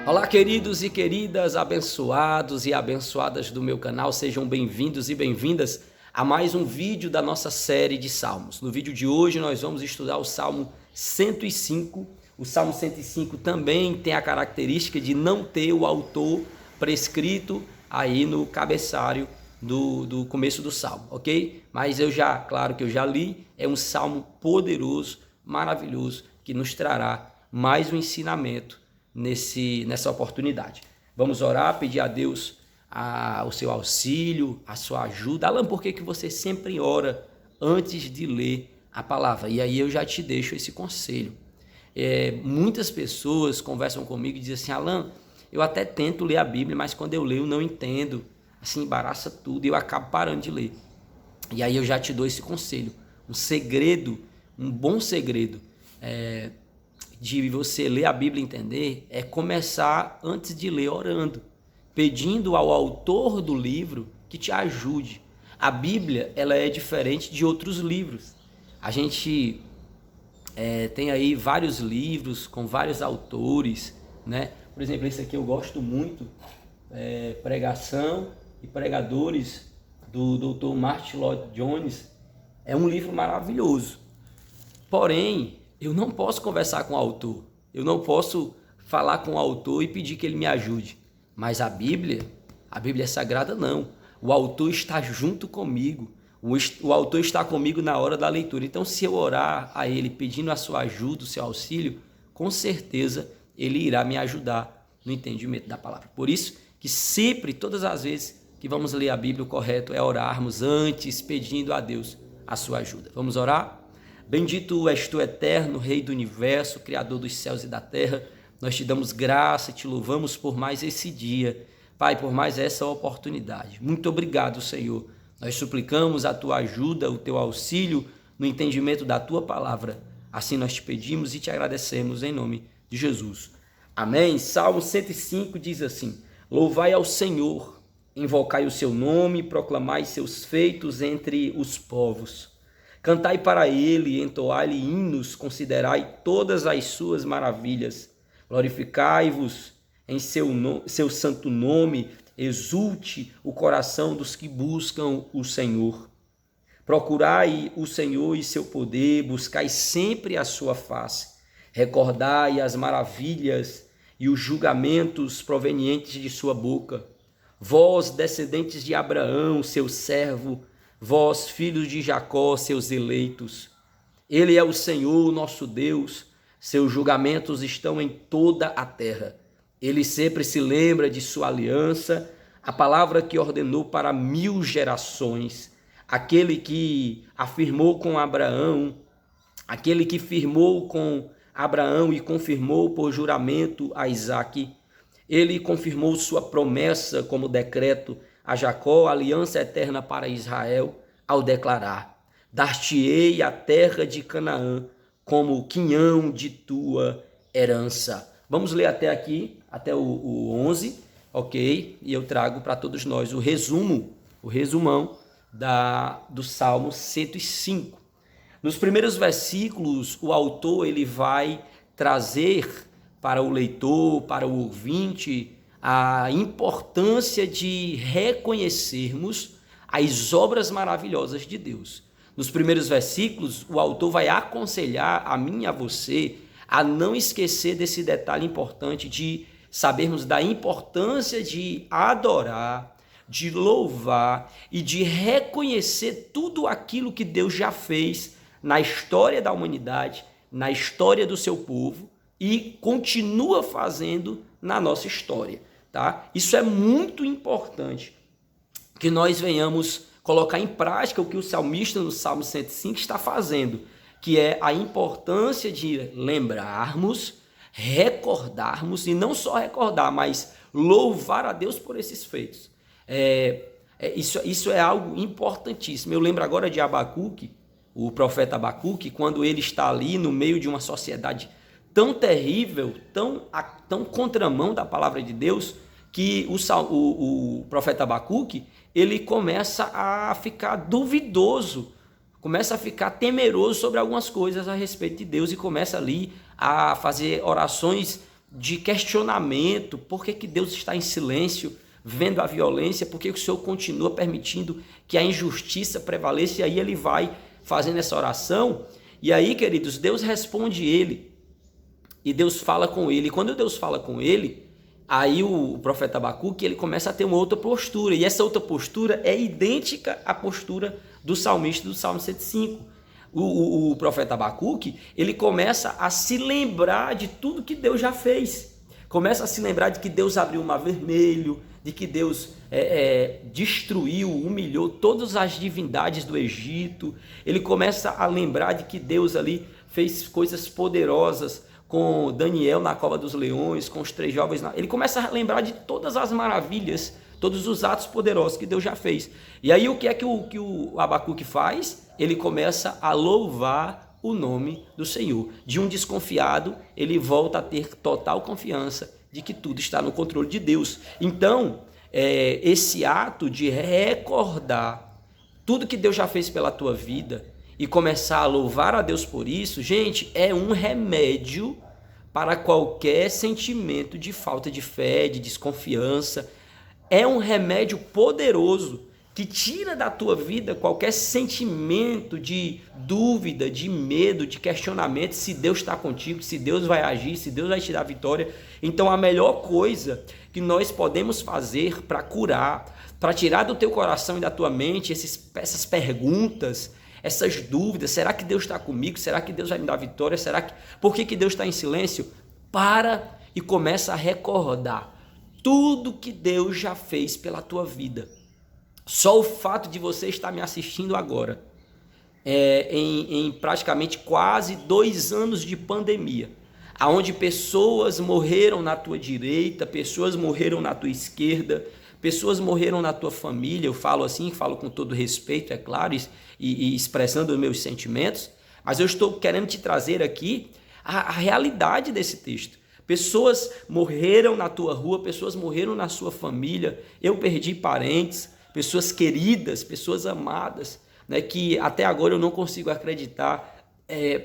Olá, queridos e queridas, abençoados e abençoadas do meu canal, sejam bem-vindos e bem-vindas a mais um vídeo da nossa série de Salmos. No vídeo de hoje nós vamos estudar o Salmo 105. O Salmo 105 também tem a característica de não ter o autor prescrito aí no cabeçalho do começo do Salmo, ok? Mas claro que eu já li, é um Salmo poderoso, maravilhoso, que nos trará mais um ensinamento nessa oportunidade. Vamos orar, pedir a Deus o seu auxílio, a sua ajuda. Alan, por que você sempre ora antes de ler a palavra? E aí eu já te deixo esse conselho. Muitas pessoas conversam comigo e dizem assim: Alan, eu até tento ler a Bíblia, mas quando eu leio eu não entendo, assim, embaraça tudo e eu acabo parando de ler. E aí eu já te dou esse conselho, um segredo, um bom segredo de você ler a Bíblia e entender, é começar antes de ler orando, pedindo ao autor do livro que te ajude. A Bíblia, ela é diferente de outros livros. A gente tem aí vários livros com vários autores, né? Por exemplo, esse aqui eu gosto muito, Pregação e Pregadores, do Dr. Martyn Lloyd-Jones. É um livro maravilhoso. Porém, eu não posso conversar com o autor, eu não posso falar com o autor e pedir que ele me ajude. Mas a Bíblia é sagrada não. O autor está junto comigo, o autor está comigo na hora da leitura. Então, se eu orar a ele pedindo a sua ajuda, o seu auxílio, com certeza ele irá me ajudar no entendimento da palavra. Por isso que sempre, todas as vezes que vamos ler a Bíblia, o correto é orarmos antes, pedindo a Deus a sua ajuda. Vamos orar? Bendito és tu, eterno Rei do Universo, Criador dos céus e da terra. Nós te damos graça e te louvamos por mais esse dia, Pai, por mais essa oportunidade. Muito obrigado, Senhor. Nós suplicamos a tua ajuda, o teu auxílio no entendimento da tua palavra. Assim nós te pedimos e te agradecemos em nome de Jesus. Amém. Salmo 105 diz assim: louvai ao Senhor, invocai o seu nome, proclamai seus feitos entre os povos. Cantai para ele, entoai-lhe hinos, considerai todas as suas maravilhas. Glorificai-vos em seu santo nome, exulte o coração dos que buscam o Senhor. Procurai o Senhor e seu poder, buscai sempre a sua face. Recordai as maravilhas e os julgamentos provenientes de sua boca. Vós, descendentes de Abraão, seu servo, vós, filhos de Jacó, seus eleitos. Ele é o Senhor, nosso Deus, seus julgamentos estão em toda a terra. Ele sempre se lembra de sua aliança, a palavra que ordenou para 1000 gerações, aquele que afirmou com Abraão, aquele que firmou com Abraão e confirmou por juramento a Isaque. Ele confirmou sua promessa como decreto a Jacó, aliança eterna para Israel, ao declarar: dar-te-ei a terra de Canaã como quinhão de tua herança. Vamos ler até aqui, até o 11, ok? E eu trago para todos nós o resumão do Salmo 105. Nos primeiros versículos, o autor ele vai trazer para o leitor, para o ouvinte, a importância de reconhecermos as obras maravilhosas de Deus. Nos primeiros versículos, o autor vai aconselhar a mim e a você a não esquecer desse detalhe importante de sabermos da importância de adorar, de louvar e de reconhecer tudo aquilo que Deus já fez na história da humanidade, na história do seu povo e continua fazendo na nossa história. Tá? Isso é muito importante que nós venhamos colocar em prática o que o salmista no Salmo 105 está fazendo, que é a importância de lembrarmos, recordarmos, e não só recordar, mas louvar a Deus por esses feitos. Isso é algo importantíssimo. Eu lembro agora de Abacuque, o profeta Abacuque, quando ele está ali no meio de uma sociedade tão terrível, tão contramão da palavra de Deus, que o profeta Abacuque, ele começa a ficar duvidoso, começa a ficar temeroso sobre algumas coisas a respeito de Deus e começa ali a fazer orações de questionamento. Por que Deus está em silêncio, vendo a violência? Por que o Senhor continua permitindo que a injustiça prevaleça? E aí ele vai fazendo essa oração, e aí, queridos, Deus responde ele, e Deus fala com ele. E quando Deus fala com ele, aí o profeta Abacuque, ele começa a ter uma outra postura, e essa outra postura é idêntica à postura do salmista do Salmo 105. O profeta Abacuque, ele começa a se lembrar de tudo que Deus já fez, começa a se lembrar de que Deus abriu o mar vermelho, de que Deus destruiu, humilhou todas as divindades do Egito. Ele começa a lembrar de que Deus ali fez coisas poderosas com Daniel na cova dos leões, com os 3 jovens. Ele começa a lembrar de todas as maravilhas, todos os atos poderosos que Deus já fez. E aí o que é que o Abacuque faz? Ele começa a louvar o nome do Senhor. De um desconfiado, ele volta a ter total confiança de que tudo está no controle de Deus. Então, esse ato de recordar tudo que Deus já fez pela tua vida e começar a louvar a Deus por isso, gente, é um remédio para qualquer sentimento de falta de fé, de desconfiança. É um remédio poderoso que tira da tua vida qualquer sentimento de dúvida, de medo, de questionamento, se Deus está contigo, se Deus vai agir, se Deus vai te dar vitória. Então a melhor coisa que nós podemos fazer para curar, para tirar do teu coração e da tua mente essas perguntas, essas dúvidas: será que Deus está comigo? Será que Deus vai me dar vitória? Por que Deus está em silêncio? Para e começa a recordar tudo que Deus já fez pela tua vida. Só o fato de você estar me assistindo agora, em praticamente quase 2 anos de pandemia, onde pessoas morreram na tua direita, pessoas morreram na tua esquerda, pessoas morreram na tua família. Eu falo assim, falo com todo respeito, é claro, e expressando os meus sentimentos, mas eu estou querendo te trazer aqui a realidade desse texto. Pessoas morreram na tua rua, pessoas morreram na sua família. Eu perdi parentes, pessoas queridas, pessoas amadas, né, que até agora eu não consigo acreditar.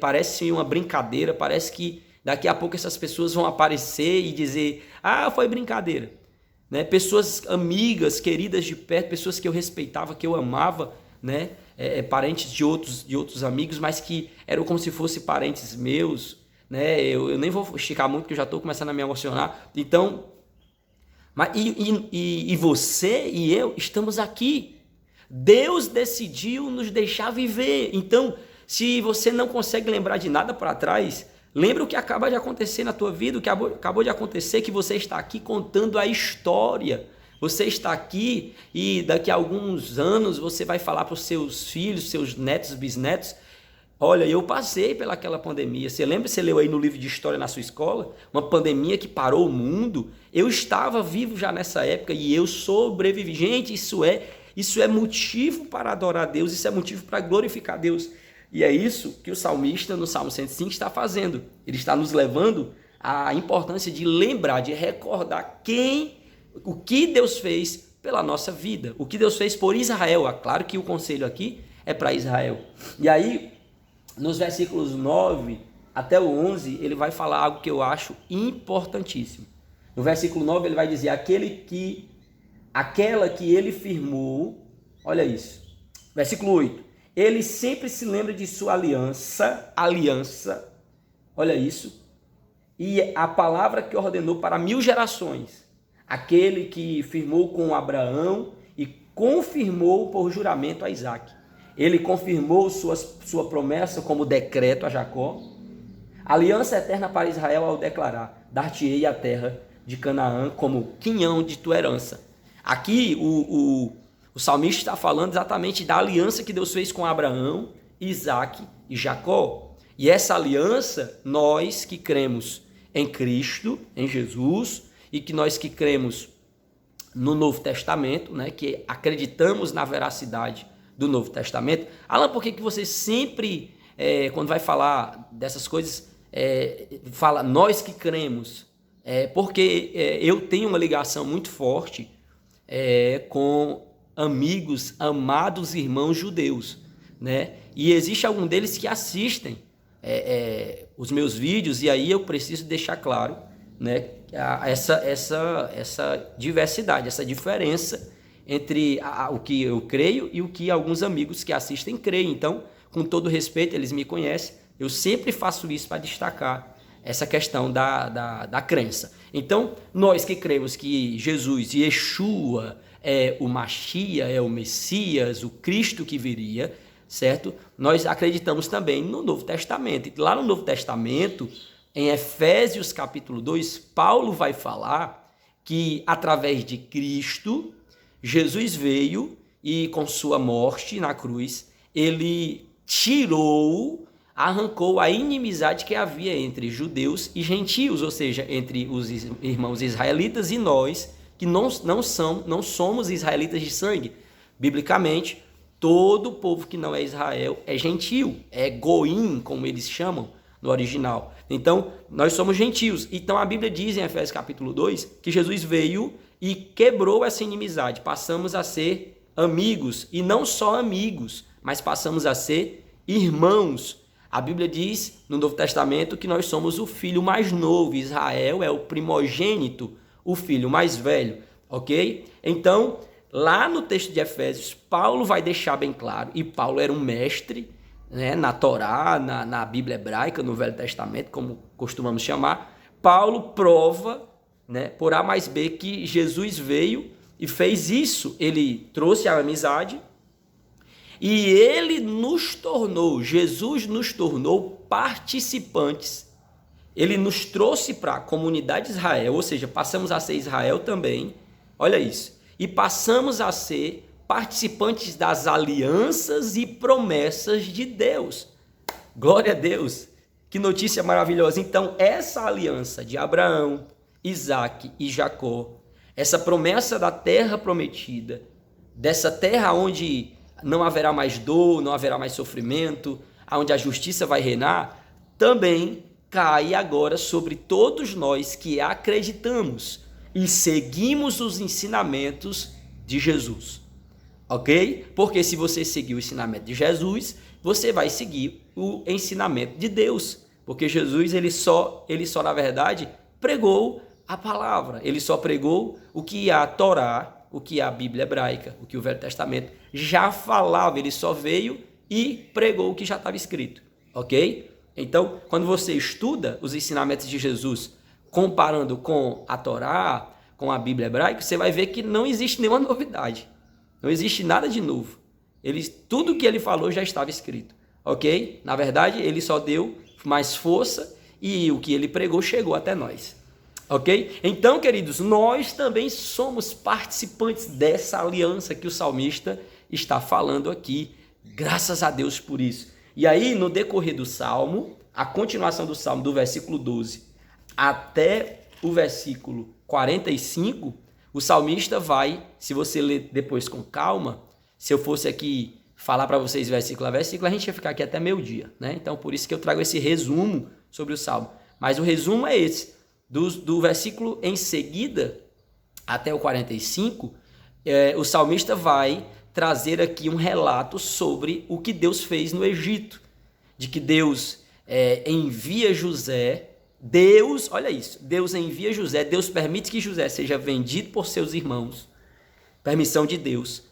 Parece uma brincadeira, parece que daqui a pouco essas pessoas vão aparecer e dizer: ah, foi brincadeira. Né? Pessoas amigas, queridas de perto, pessoas que eu respeitava, que eu amava, né? Parentes de outros amigos, mas que eram como se fossem parentes meus. Né? Eu nem vou esticar muito, porque eu já estou começando a me emocionar. Então, e você e eu estamos aqui. Deus decidiu nos deixar viver. Então, se você não consegue lembrar de nada para trás, lembra o que acaba de acontecer na tua vida, o que acabou de acontecer, que você está aqui contando a história. Você está aqui e daqui a alguns anos você vai falar para os seus filhos, seus netos, bisnetos: olha, eu passei pelaquela pandemia. Você lembra, você leu aí no livro de história na sua escola? Uma pandemia que parou o mundo. Eu estava vivo já nessa época e eu sobrevivi. Gente, isso é motivo para adorar a Deus, isso é motivo para glorificar a Deus. E é isso que o salmista no Salmo 105 está fazendo. Ele está nos levando à importância de lembrar, de recordar o que Deus fez pela nossa vida, o que Deus fez por Israel. Claro que o conselho aqui é para Israel. E aí, nos versículos 9 até o 11, ele vai falar algo que eu acho importantíssimo. No versículo 9 ele vai dizer: aquela que ele firmou, olha isso. Versículo 8, ele sempre se lembra de sua aliança, olha isso, e a palavra que ordenou para 1000 gerações, aquele que firmou com Abraão e confirmou por juramento a Isaque. Ele confirmou sua promessa como decreto a Jacó, aliança eterna para Israel ao declarar: dar-te-ei a terra de Canaã como quinhão de tua herança. Aqui o salmista está falando exatamente da aliança que Deus fez com Abraão, Isaque e Jacó. E essa aliança, nós que cremos em Cristo, em Jesus, e que nós que cremos no Novo Testamento, né, que acreditamos na veracidade do Novo Testamento. Alan, por que você sempre, quando vai falar dessas coisas, fala nós que cremos? Porque eu tenho uma ligação muito forte com amigos, amados irmãos judeus, né? E existe algum deles que assistem os meus vídeos, e aí eu preciso deixar claro né, essa diversidade, essa diferença entre o que eu creio e o que alguns amigos que assistem creem. Então, com todo respeito, eles me conhecem, eu sempre faço isso para destacar essa questão da crença. Então, nós que cremos que Jesus, Yeshua, é o Mashiach, é o Messias, o Cristo que viria, certo? Nós acreditamos também no Novo Testamento. E lá no Novo Testamento, em Efésios capítulo 2, Paulo vai falar que através de Cristo, Jesus veio e com sua morte na cruz, ele arrancou a inimizade que havia entre judeus e gentios, ou seja, entre os irmãos israelitas e nós, que não somos israelitas de sangue. Biblicamente, todo povo que não é Israel é gentio, é goim, como eles chamam no original. Então, nós somos gentios. Então, a Bíblia diz em Efésios capítulo 2 que Jesus veio e quebrou essa inimizade. Passamos a ser amigos, e não só amigos, mas passamos a ser irmãos. A Bíblia diz no Novo Testamento que nós somos o filho mais novo. Israel é o primogênito, o filho mais velho, ok? Então, lá no texto de Efésios, Paulo vai deixar bem claro, e Paulo era um mestre, né, na Torá, na Bíblia hebraica, no Velho Testamento, como costumamos chamar. Paulo prova, né, por A mais B, que Jesus veio e fez isso. Ele trouxe a amizade e Jesus nos tornou participantes. Ele nos trouxe para a comunidade de Israel, ou seja, passamos a ser Israel também, olha isso, e passamos a ser participantes das alianças e promessas de Deus. Glória a Deus! Que notícia maravilhosa! Então, essa aliança de Abraão, Isaque e Jacó, essa promessa da terra prometida, dessa terra onde não haverá mais dor, não haverá mais sofrimento, onde a justiça vai reinar, também cai agora sobre todos nós que acreditamos e seguimos os ensinamentos de Jesus. Ok? Porque se você seguir o ensinamento de Jesus, você vai seguir o ensinamento de Deus. Porque Jesus, ele só na verdade, pregou a palavra. Ele só pregou o que a Torá, o que a Bíblia hebraica, o que o Velho Testamento já falava. Ele só veio e pregou o que já estava escrito. Ok? Então, quando você estuda os ensinamentos de Jesus, comparando com a Torá, com a Bíblia hebraica, você vai ver que não existe nenhuma novidade. Não existe nada de novo. Tudo que ele falou já estava escrito, ok? Na verdade, ele só deu mais força e o que ele pregou chegou até nós, ok? Então, queridos, nós também somos participantes dessa aliança que o salmista está falando aqui. Graças a Deus por isso. E aí, no decorrer do salmo, a continuação do salmo, do versículo 12 até o versículo 45, o salmista vai, se você ler depois com calma, se eu fosse aqui falar para vocês versículo a versículo, a gente ia ficar aqui até meio-dia, né? Então, por isso que eu trago esse resumo sobre o salmo. Mas o resumo é esse. Do versículo em seguida, até o 45, o salmista vai trazer aqui um relato sobre o que Deus fez no Egito. De que Deus envia José. Olha isso, Deus envia José, Deus permite que José seja vendido por seus irmãos, permissão de Deus,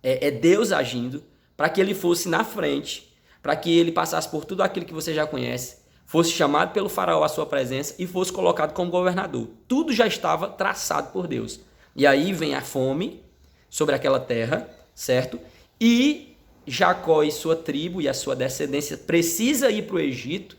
é Deus agindo, para que ele fosse na frente, para que ele passasse por tudo aquilo que você já conhece, fosse chamado pelo faraó à sua presença e fosse colocado como governador. Tudo já estava traçado por Deus. E aí vem a fome sobre aquela terra, certo? E Jacó e sua tribo e a sua descendência precisa ir para o Egito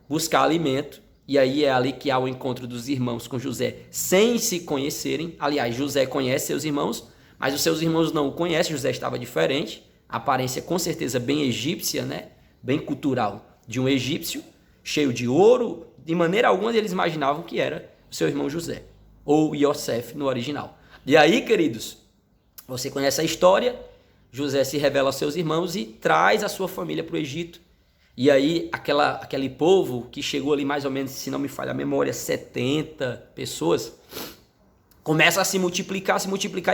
buscar alimento. E aí é ali que há o encontro dos irmãos com José sem se conhecerem. Aliás, José conhece seus irmãos, mas os seus irmãos não o conhecem. José estava diferente, a aparência com certeza bem egípcia, né? Bem cultural de um egípcio, cheio de ouro. De maneira alguma eles imaginavam que era o seu irmão José, ou Yosef no original. E aí, queridos, você conhece a história. José se revela aos seus irmãos e traz a sua família para o Egito. E aí, aquele povo que chegou ali mais ou menos, se não me falha a memória, 70 pessoas, começa a se multiplicar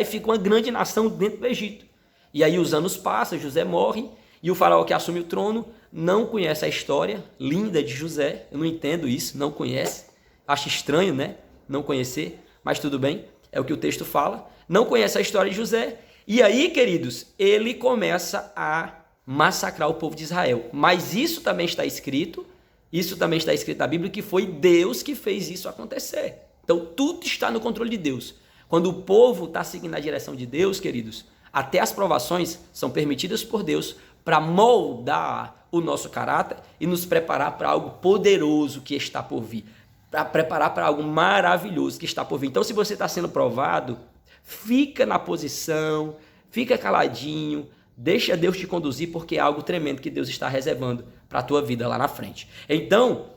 e fica uma grande nação dentro do Egito. E aí os anos passam, José morre, e o faraó que assume o trono não conhece a história linda de José. Eu não entendo isso, não conhece. Acho estranho, né? Não conhecer, mas tudo bem, é o que o texto fala. Não conhece a história de José. E aí, queridos, ele começa a massacrar o povo de Israel. Mas isso também está escrito na Bíblia, que foi Deus que fez isso acontecer. Então, tudo está no controle de Deus. Quando o povo está seguindo a direção de Deus, queridos, até as provações são permitidas por Deus para moldar o nosso caráter e nos preparar para algo poderoso que está por vir, para preparar para algo maravilhoso que está por vir. Então, se você está sendo provado, fica na posição, fica caladinho, deixa Deus te conduzir, porque é algo tremendo que Deus está reservando para a tua vida lá na frente. Então,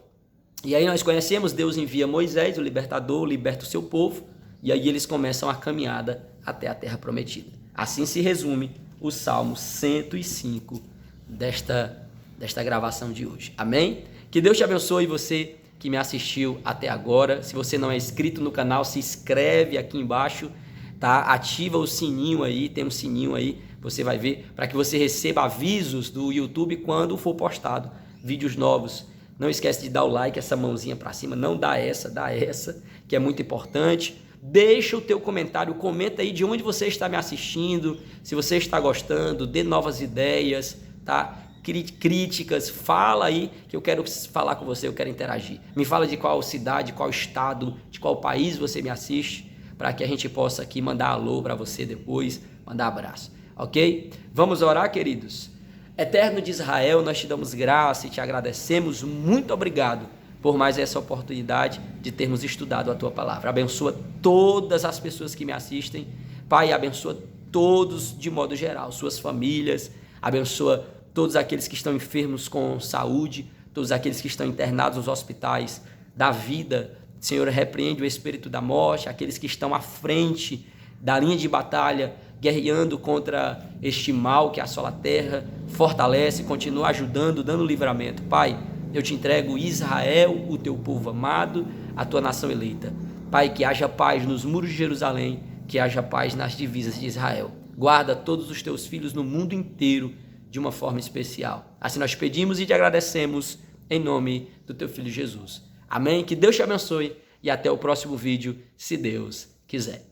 e aí nós conhecemos, Deus envia Moisés, o libertador, liberta o seu povo, e aí eles começam a caminhada até a terra prometida. Assim se resume o Salmo 105 desta gravação de hoje. Amém? Que Deus te abençoe, você que me assistiu até agora. Se você não é inscrito no canal, se inscreve aqui embaixo, tá? Ativa o sininho aí, tem um sininho aí, você vai ver, para que você receba avisos do YouTube quando for postado vídeos novos. Não esquece de dar o like, essa mãozinha para cima, não dá essa, que é muito importante. Deixa o teu comentário, comenta aí de onde você está me assistindo, se você está gostando, dê novas ideias, tá? Críticas, fala aí que eu quero falar com você, eu quero interagir. Me fala de qual cidade, qual estado, de qual país você me assiste, para que a gente possa aqui mandar alô para você depois, mandar abraço, ok? Vamos orar, queridos? Eterno de Israel, nós te damos graça e te agradecemos, muito obrigado por mais essa oportunidade de termos estudado a tua palavra. Abençoa todas as pessoas que me assistem, Pai, abençoa todos de modo geral, suas famílias, abençoa todos aqueles que estão enfermos com saúde, todos aqueles que estão internados nos hospitais da vida. Senhor, repreende o espírito da morte, aqueles que estão à frente da linha de batalha, guerreando contra este mal que assola a terra, fortalece, continua ajudando, dando livramento. Pai, eu te entrego Israel, o teu povo amado, a tua nação eleita. Pai, que haja paz nos muros de Jerusalém, que haja paz nas divisas de Israel. Guarda todos os teus filhos no mundo inteiro de uma forma especial. Assim nós pedimos e te agradecemos em nome do teu filho Jesus. Amém? Que Deus te abençoe e até o próximo vídeo, se Deus quiser.